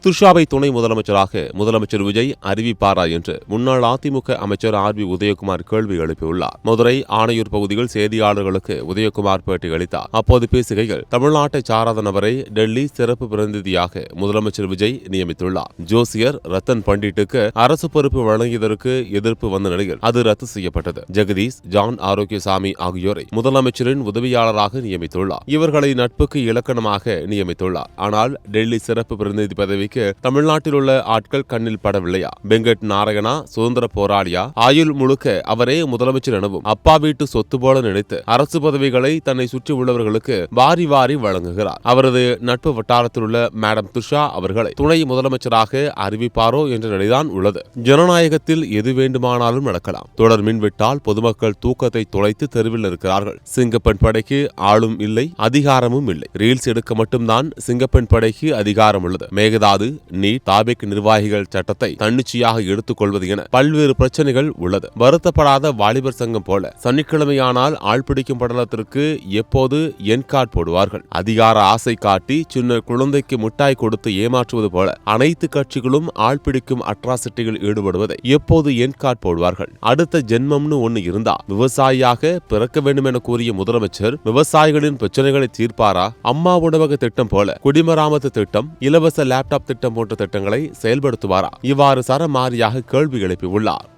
துஷாவை துணை முதலமைச்சராக முதலமைச்சர் விஜய் அறிவிப்பாரா என்று முன்னாள் அதிமுக அமைச்சர் ஆர். உதயகுமார் கேள்வி எழுப்பியுள்ளார். மதுரை ஆணையூர் பகுதியில் செய்தியாளர்களுக்கு உதயகுமார் பேட்டி அளித்தார். அப்போது பேசுகையில், தமிழ்நாட்டை சாராத நபரை டெல்லி சிறப்பு பிரதிநிதியாக முதலமைச்சர் விஜய் நியமித்துள்ளார். ஜோசியர் ரத்தன் பண்டிட்டுக்கு அரசு பொறுப்பு வழங்கியதற்கு எதிர்ப்பு வந்த நிலையில் அது ரத்து செய்யப்பட்டது. ஜெகதீஷ், ஜான் ஆரோக்கியசாமி ஆகியோரை முதலமைச்சரின் உதவியாளராக நியமித்துள்ளார். இவர்களை நட்புக்கு இலக்கணமாக நியமித்துள்ளார். ஆனால் டெல்லி சிறப்பு பிரதிநிதி பதவி தமிழ்நாட்டில் உள்ள ஆட்கள் கண்ணில் படவில்லையா? வெங்கட் நாராயணா சுதந்திர போராளியா? ஆயுள் முழுக்க அவரே முதலமைச்சர் எனவும் அப்பா வீட்டு சொத்து போல நினைத்து அரசு பதவிகளை தன்னை சுற்றி உள்ளவர்களுக்கு வாரி வாரி வழங்குகிறார். அவரது நட்பு வட்டாரத்தில் உள்ள மேடம் துஷா அவர்களை துணை முதலமைச்சராக அறிவிப்பாரோ என்ற நிலைதான் உள்ளது. ஜனநாயகத்தில் எது வேண்டுமானாலும் நடக்கலாம். தொடர் மின்விட்டால் பொதுமக்கள் தூக்கத்தை தொலைத்து தெருவில் இருக்கிறார்கள். சிங்கப்பெண் படைக்கு ஆளும் இல்லை, அதிகாரமும் இல்லை. ரீல்ஸ் எடுக்க மட்டும்தான் சிங்கப்பெண் படைக்கு அதிகாரம் உள்ளது. மேகதாது, நீட், தாபெக் நிர்வாகிகள் சட்டத்தை தன்னிச்சையாக எடுத்துக் கொள்வது என பல்வேறு பிரச்சனைகள் உள்ளது. வருத்தப்படாத வாலிபர் சங்கம் போல சனிக்கிழமையானால் ஆள்பிடிக்கும் படலத்திற்கு எப்போது என்கார்ட் போடுவார்கள்? அதிகார ஆசை காட்டி சின்ன குழந்தைக்கு முட்டாய் கொடுத்து ஏமாற்றுவது போல அனைத்து கட்சிகளும் ஆள்பிடிக்கும் அட்ராசிட்டிகள் ஈடுபடுவதை எப்போது என்கார்ட் போடுவார்கள்? அடுத்த ஜென்மம்னு ஒன்னு இருந்தா விவசாயியாக பிறக்க வேண்டும் என கூறிய முதலமைச்சர் விவசாயிகளின் பிரச்சனைகளை தீர்ப்பாரா? அம்மா உணவக திட்டம் போல குடிமராமத்து திட்டம், இலவச லேப்டாப் திட்டம் போன்ற திட்டங்களை செயல்படுத்துவாரா? இவ்வாறு சரமாரியாக கேள்வி எழுப்பியுள்ளார்.